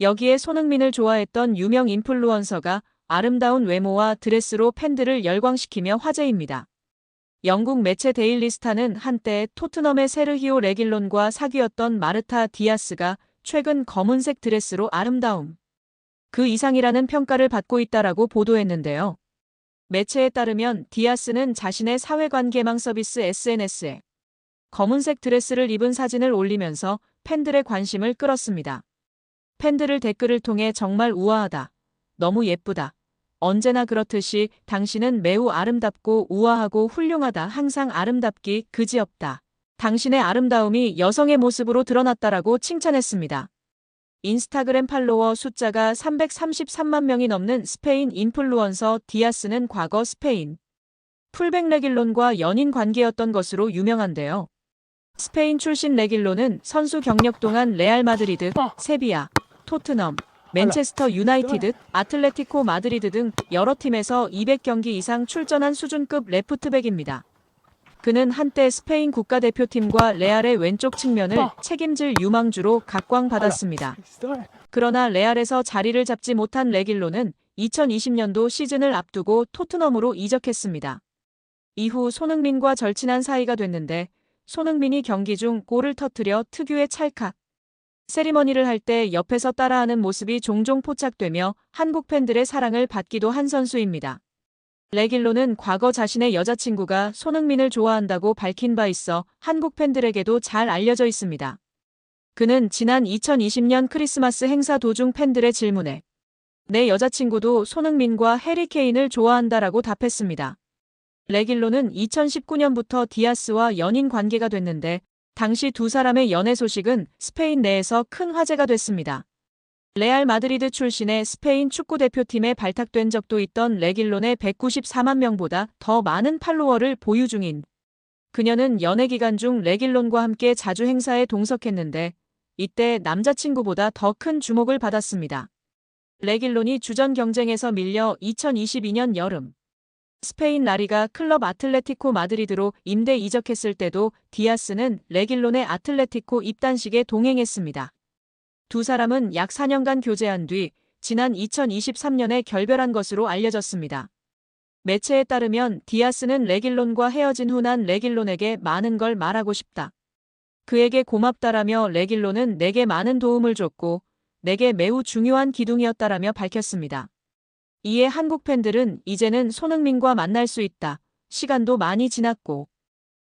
여기에 손흥민을 좋아했던 유명 인플루언서가 아름다운 외모와 드레스로 팬들을 열광시키며 화제입니다. 영국 매체 데일리 스타는 한때 토트넘의 세르히오 레길론과 사귀었던 마르타 디아스가 최근 검은색 드레스로 아름다움 그 이상이라는 평가를 받고 있다라고 보도했는데요. 매체에 따르면 디아스는 자신의 사회관계망 서비스 SNS에 검은색 드레스를 입은 사진을 올리면서 팬들의 관심을 끌었습니다. 팬들을 댓글을 통해 정말 우아하다. 너무 예쁘다. 언제나 그렇듯이 당신은 매우 아름답고 우아하고 훌륭하다. 항상 아름답기 그지없다. 당신의 아름다움이 여성의 모습으로 드러났다라고 칭찬했습니다. 인스타그램 팔로워 숫자가 333만 명이 넘는 스페인 인플루언서 디아스는 과거 스페인 풀백 레길론과 연인 관계였던 것으로 유명한데요. 스페인 출신 레길론은 선수 경력 동안 레알 마드리드, 세비야, 토트넘, 맨체스터 유나이티드, 아틀레티코 마드리드 등 여러 팀에서 200경기 이상 출전한 수준급 레프트백입니다. 그는 한때 스페인 국가대표팀과 레알의 왼쪽 측면을 책임질 유망주로 각광받았습니다. 그러나 레알에서 자리를 잡지 못한 레길론은 2020년도 시즌을 앞두고 토트넘으로 이적했습니다. 이후 손흥민과 절친한 사이가 됐는데 손흥민이 경기 중 골을 터뜨려 특유의 찰칵 세리머니를 할 때 옆에서 따라하는 모습이 종종 포착되며 한국 팬들의 사랑을 받기도 한 선수입니다. 레길론은 과거 자신의 여자친구가 손흥민을 좋아한다고 밝힌 바 있어 한국 팬들에게도 잘 알려져 있습니다. 그는 지난 2020년 크리스마스 행사 도중 팬들의 질문에 내 여자친구도 손흥민과 해리 케인을 좋아한다라고 답했습니다. 레길론은 2019년부터 디아스와 연인 관계가 됐는데 당시 두 사람의 연애 소식은 스페인 내에서 큰 화제가 됐습니다. 레알 마드리드 출신의 스페인 축구대표팀에 발탁된 적도 있던 레길론의 194만 명보다 더 많은 팔로워를 보유 중인 그녀는 연애 기간 중 레길론과 함께 자주 행사에 동석했는데 이때 남자친구보다 더 큰 주목을 받았습니다. 레길론이 주전 경쟁에서 밀려 2022년 여름 스페인 라리가 클럽 아틀레티코 마드리드로 임대 이적했을 때도 디아스는 레길론의 아틀레티코 입단식에 동행했습니다. 두 사람은 약 4년간 교제한 뒤 지난 2023년에 결별한 것으로 알려졌습니다. 매체에 따르면 디아스는 레길론과 헤어진 후 난 레길론에게 많은 걸 말하고 싶다. 그에게 고맙다라며 레길론은 내게 많은 도움을 줬고 내게 매우 중요한 기둥이었다라며 밝혔습니다. 이에 한국 팬들은 이제는 손흥민과 만날 수 있다. 시간도 많이 지났고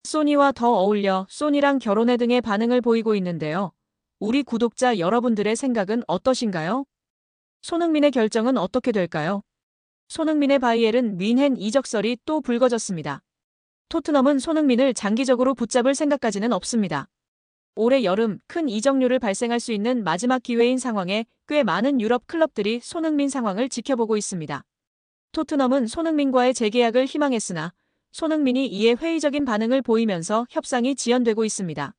소니와 더 어울려 소니랑 결혼해 등의 반응을 보이고 있는데요. 우리 구독자 여러분들의 생각은 어떠신가요? 손흥민의 결정은 어떻게 될까요? 손흥민의 바이에른 뮌헨 이적설이 또 불거졌습니다. 토트넘은 손흥민을 장기적으로 붙잡을 생각까지는 없습니다. 올해 여름 큰 이적료를 발생할 수 있는 마지막 기회인 상황에 꽤 많은 유럽 클럽들이 손흥민 상황을 지켜보고 있습니다. 토트넘은 손흥민과의 재계약을 희망했으나 손흥민이 이에 회의적인 반응을 보이면서 협상이 지연되고 있습니다.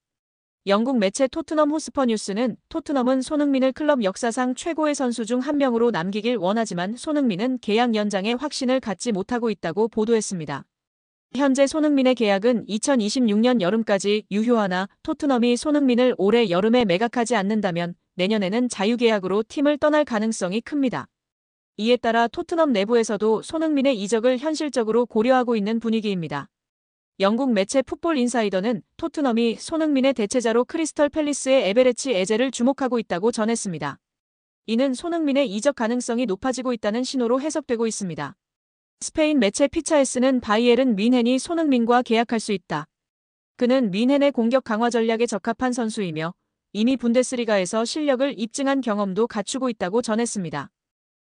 영국 매체 토트넘 호스퍼 뉴스는 토트넘은 손흥민을 클럽 역사상 최고의 선수 중 한 명으로 남기길 원하지만 손흥민은 계약 연장에 확신을 갖지 못하고 있다고 보도했습니다. 현재 손흥민의 계약은 2026년 여름까지 유효하나 토트넘이 손흥민을 올해 여름에 매각하지 않는다면 내년에는 자유계약으로 팀을 떠날 가능성이 큽니다. 이에 따라 토트넘 내부에서도 손흥민의 이적을 현실적으로 고려하고 있는 분위기입니다. 영국 매체 풋볼 인사이더는 토트넘이 손흥민의 대체자로 크리스털 팰리스의 에베레치 에제를 주목하고 있다고 전했습니다. 이는 손흥민의 이적 가능성이 높아지고 있다는 신호로 해석되고 있습니다. 스페인 매체 피차에스는 바이에른 뮌헨이 손흥민과 계약할 수 있다. 그는 뮌헨의 공격 강화 전략에 적합한 선수이며 이미 분데스리가에서 실력을 입증한 경험도 갖추고 있다고 전했습니다.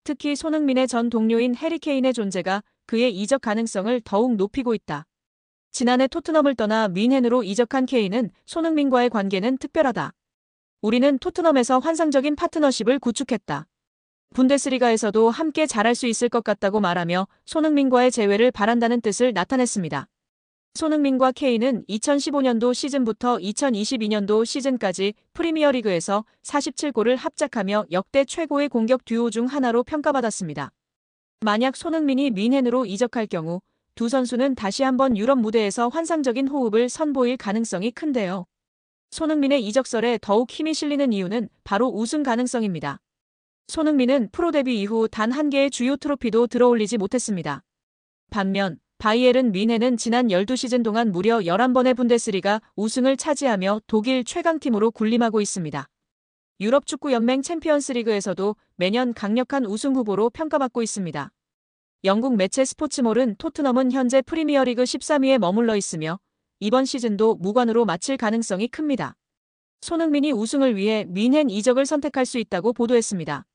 특히 손흥민의 전 동료인 해리 케인의 존재가 그의 이적 가능성을 더욱 높이고 있다. 지난해 토트넘을 떠나 뮌헨으로 이적한 케인은 손흥민과의 관계는 특별하다. 우리는 토트넘에서 환상적인 파트너십을 구축했다. 분데스리가에서도 함께 잘할 수 있을 것 같다고 말하며 손흥민과의 재회를 바란다는 뜻을 나타냈습니다. 손흥민과 케인은 2015년도 시즌부터 2022년도 시즌까지 프리미어리그에서 47골을 합작하며 역대 최고의 공격 듀오 중 하나로 평가받았습니다. 만약 손흥민이 뮌헨으로 이적할 경우 두 선수는 다시 한번 유럽 무대에서 환상적인 호흡을 선보일 가능성이 큰데요. 손흥민의 이적설에 더욱 힘이 실리는 이유는 바로 우승 가능성입니다. 손흥민은 프로 데뷔 이후 단 한 개의 주요 트로피도 들어올리지 못했습니다. 반면 바이에른 뮌헨은 지난 12시즌 동안 무려 11번의 분데스리가 우승을 차지하며 독일 최강팀으로 군림하고 있습니다. 유럽 축구 연맹 챔피언스리그에서도 매년 강력한 우승 후보로 평가받고 있습니다. 영국 매체 스포츠몰은 토트넘은 현재 프리미어리그 13위에 머물러 있으며 이번 시즌도 무관으로 마칠 가능성이 큽니다. 손흥민이 우승을 위해 뮌헨 이적을 선택할 수 있다고 보도했습니다.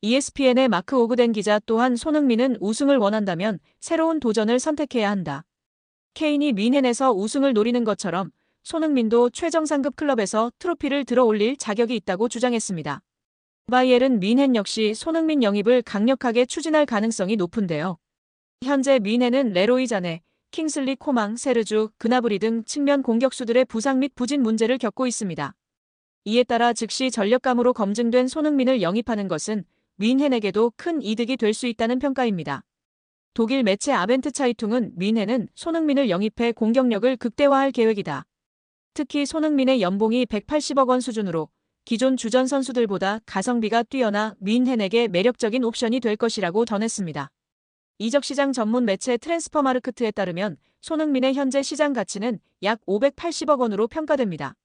ESPN의 마크 오그덴 기자 또한 손흥민은 우승을 원한다면 새로운 도전을 선택해야 한다. 케인이 뮌헨에서 우승을 노리는 것처럼 손흥민도 최정상급 클럽에서 트로피를 들어올릴 자격이 있다고 주장했습니다. 바이에른 뮌헨 역시 손흥민 영입을 강력하게 추진할 가능성이 높은데요. 현재 뮌헨은 레로이 자네, 킹슬리 코망, 세르주, 그나브리 등 측면 공격수들의 부상 및 부진 문제를 겪고 있습니다. 이에 따라 즉시 전력감으로 검증된 손흥민을 영입하는 것은 뮌헨에게도 큰 이득이 될 수 있다는 평가입니다. 독일 매체 아벤트 차이퉁은 뮌헨은 손흥민을 영입해 공격력을 극대화할 계획이다. 특히 손흥민의 연봉이 180억 원 수준으로 기존 주전 선수들보다 가성비가 뛰어나 뮌헨에게 매력적인 옵션이 될 것이라고 전했습니다. 이적시장 전문 매체 트랜스퍼마르크트에 따르면 손흥민의 현재 시장 가치는 약 580억 원으로 평가됩니다.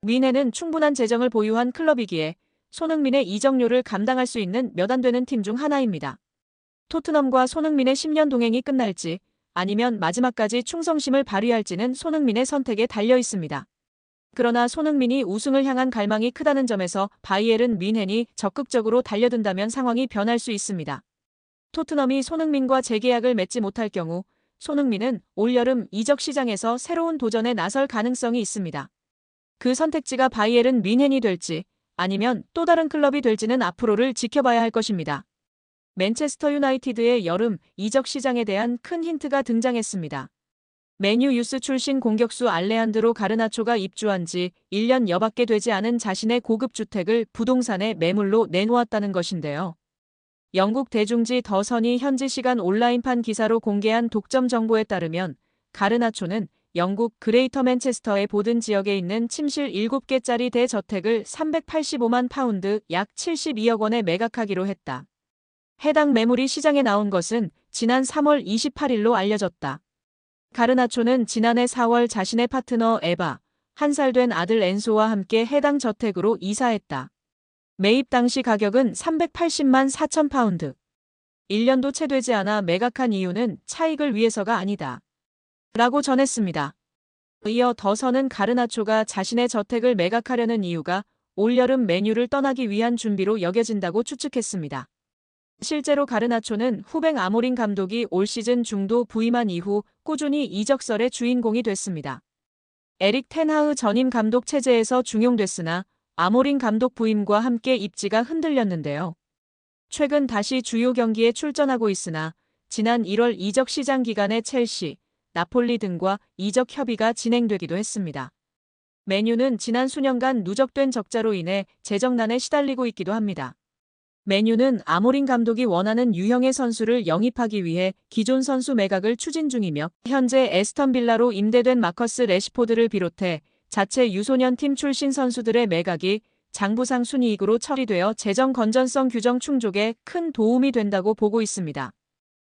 뮌헨은 충분한 재정을 보유한 클럽이기에 손흥민의 이적료를 감당할 수 있는 몇 안 되는 팀 중 하나입니다. 토트넘과 손흥민의 10년 동행이 끝날지 아니면 마지막까지 충성심을 발휘할지는 손흥민의 선택에 달려 있습니다. 그러나 손흥민이 우승을 향한 갈망이 크다는 점에서 바이에른 뮌헨이 적극적으로 달려든다면 상황이 변할 수 있습니다. 토트넘이 손흥민과 재계약을 맺지 못할 경우 손흥민은 올여름 이적 시장에서 새로운 도전에 나설 가능성이 있습니다. 그 선택지가 바이에른 뮌헨이 될지 아니면 또 다른 클럽이 될지는 앞으로를 지켜봐야 할 것입니다. 맨체스터 유나이티드의 여름 이적 시장에 대한 큰 힌트가 등장했습니다. 맨유 유스 출신 공격수 알레한드로 가르나초가 입주한 지 1년 여밖에 되지 않은 자신의 고급 주택을 부동산에 매물로 내놓았다는 것인데요. 영국 대중지 더 선이 현지 시간 온라인판 기사로 공개한 독점 정보에 따르면 가르나초는 영국 그레이터 맨체스터의 보든 지역에 있는 침실 7개짜리 대저택을 385만 파운드 약 72억 원에 매각하기로 했다. 해당 매물이 시장에 나온 것은 지난 3월 28일로 알려졌다. 가르나초는 지난해 4월 자신의 파트너 에바, 1살 된 아들 엔소와 함께 해당 저택으로 이사했다. 매입 당시 가격은 380만 4천 파운드. 1년도 채 되지 않아 매각한 이유는 차익을 위해서가 아니다. 라고 전했습니다. 이어 더선은 가르나초가 자신의 저택을 매각하려는 이유가 올여름 맨유를 떠나기 위한 준비로 여겨진다고 추측했습니다. 실제로 가르나초는 후배 아모린 감독이 올 시즌 중도 부임한 이후 꾸준히 이적설의 주인공이 됐습니다. 에릭 텐하흐 전임 감독 체제에서 중용됐으나 아모린 감독 부임과 함께 입지가 흔들렸는데요. 최근 다시 주요 경기에 출전하고 있으나 지난 1월 이적 시장 기간에 첼시, 나폴리 등과 이적 협의가 진행되기도 했습니다. 맨유는 지난 수년간 누적된 적자로 인해 재정난에 시달리고 있기도 합니다. 맨유는 아모린 감독이 원하는 유형의 선수를 영입하기 위해 기존 선수 매각을 추진 중이며 현재 에스턴 빌라로 임대된 마커스 래시포드를 비롯해 자체 유소년 팀 출신 선수들의 매각이 장부상 순이익으로 처리되어 재정 건전성 규정 충족에 큰 도움이 된다고 보고 있습니다.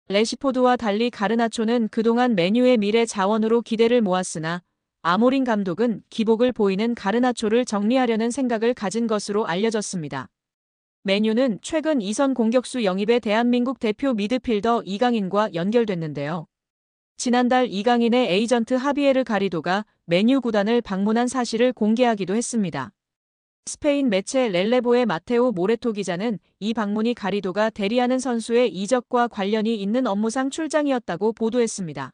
래시포드와 달리 가르나초는 그동안 맨유의 미래 자원으로 기대를 모았으나 아모린 감독은 기복을 보이는 가르나초를 정리하려는 생각을 가진 것으로 알려졌습니다. 맨유는 최근 이선 공격수 영입에 대한민국 대표 미드필더 이강인과 연결됐는데요. 지난달 이강인의 에이전트 하비에르 가리도가 맨유 구단을 방문한 사실을 공개하기도 했습니다. 스페인 매체 렐레보의 마테오 모레토 기자는 이 방문이 가리도가 대리하는 선수의 이적과 관련이 있는 업무상 출장이었다고 보도했습니다.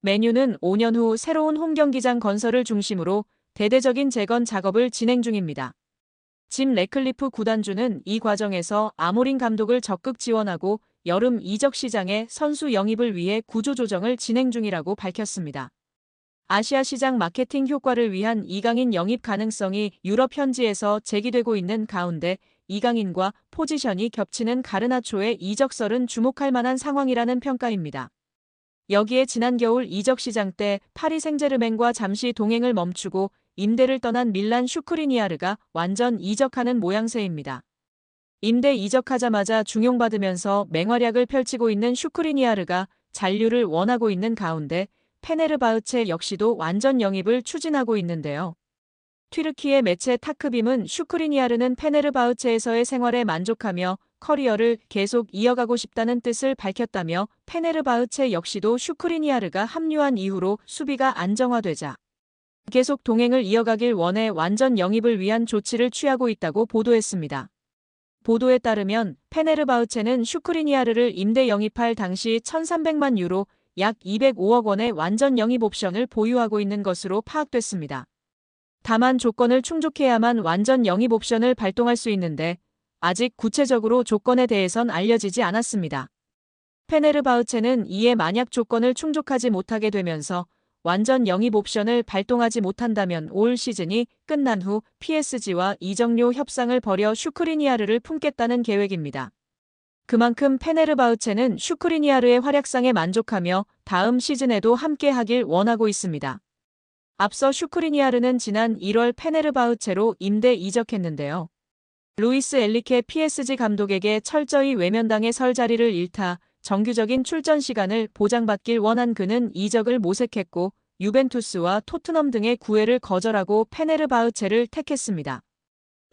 맨유는 5년 후 새로운 홈경기장 건설을 중심으로 대대적인 재건 작업을 진행 중입니다. 짐 래클리프 구단주는 이 과정에서 아모린 감독을 적극 지원하고 여름 이적 시장에 선수 영입을 위해 구조조정을 진행 중이라고 밝혔습니다. 아시아 시장 마케팅 효과를 위한 이강인 영입 가능성이 유럽 현지에서 제기되고 있는 가운데 이강인과 포지션이 겹치는 가르나초의 이적설은 주목할 만한 상황이라는 평가입니다. 여기에 지난 겨울 이적 시장 때 파리 생제르맹과 잠시 동행을 멈추고 임대를 떠난 밀란 슈크리니아르가 완전 이적하는 모양새입니다. 임대 이적하자마자 중용받으면서 맹활약을 펼치고 있는 슈크리니아르가 잔류를 원하고 있는 가운데 페네르바흐체 역시도 완전 영입을 추진하고 있는데요. 튀르키예 매체 타크빔은 슈크리니아르는 페네르바흐체에서의 생활에 만족하며 커리어를 계속 이어가고 싶다는 뜻을 밝혔다며 페네르바흐체 역시도 슈크리니아르가 합류한 이후로 수비가 안정화되자 계속 동행을 이어가길 원해 완전 영입을 위한 조치를 취하고 있다고 보도했습니다. 보도에 따르면 페네르바흐체는 슈크리니아르를 임대 영입할 당시 1,300만 유로 약 205억 원의 완전 영입 옵션을 보유하고 있는 것으로 파악됐습니다. 다만 조건을 충족해야만 완전 영입 옵션을 발동할 수 있는데 아직 구체적으로 조건에 대해선 알려지지 않았습니다. 페네르바흐체는 이에 만약 조건을 충족하지 못하게 되면서 완전 영입 옵션을 발동하지 못한다면 올 시즌이 끝난 후 PSG와 이적료 협상을 벌여 슈크리니아르를 품겠다는 계획입니다. 그만큼 페네르바흐체는 슈크리니아르의 활약상에 만족하며 다음 시즌에도 함께하길 원하고 있습니다. 앞서 슈크리니아르는 지난 1월 페네르바흐체로 임대 이적했는데요. 루이스 엘리케 PSG 감독에게 철저히 외면당해 설 자리를 잃다 정규적인 출전 시간을 보장받길 원한 그는 이적을 모색했고 유벤투스와 토트넘 등의 구애를 거절하고 페네르바흐체를 택했습니다.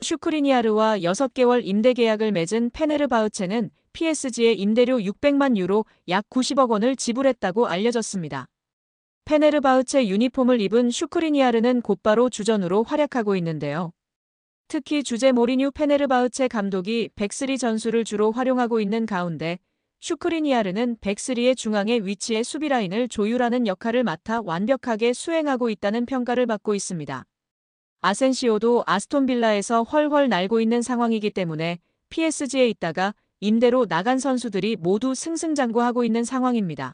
슈크리니아르와 6개월 임대 계약을 맺은 페네르바흐체는 PSG의 임대료 600만 유로 약 90억 원을 지불했다고 알려졌습니다. 페네르바흐체 유니폼을 입은 슈크리니아르는 곧바로 주전으로 활약하고 있는데요. 특히 주제 모리뉴 페네르바흐체 감독이 백스리 전술을 주로 활용하고 있는 가운데 슈크리니아르는 백스리의 중앙에 위치해 수비라인을 조율하는 역할을 맡아 완벽하게 수행하고 있다는 평가를 받고 있습니다. 아센시오도 아스톤빌라에서 훨훨 날고 있는 상황이기 때문에 PSG에 있다가 임대로 나간 선수들이 모두 승승장구하고 있는 상황입니다.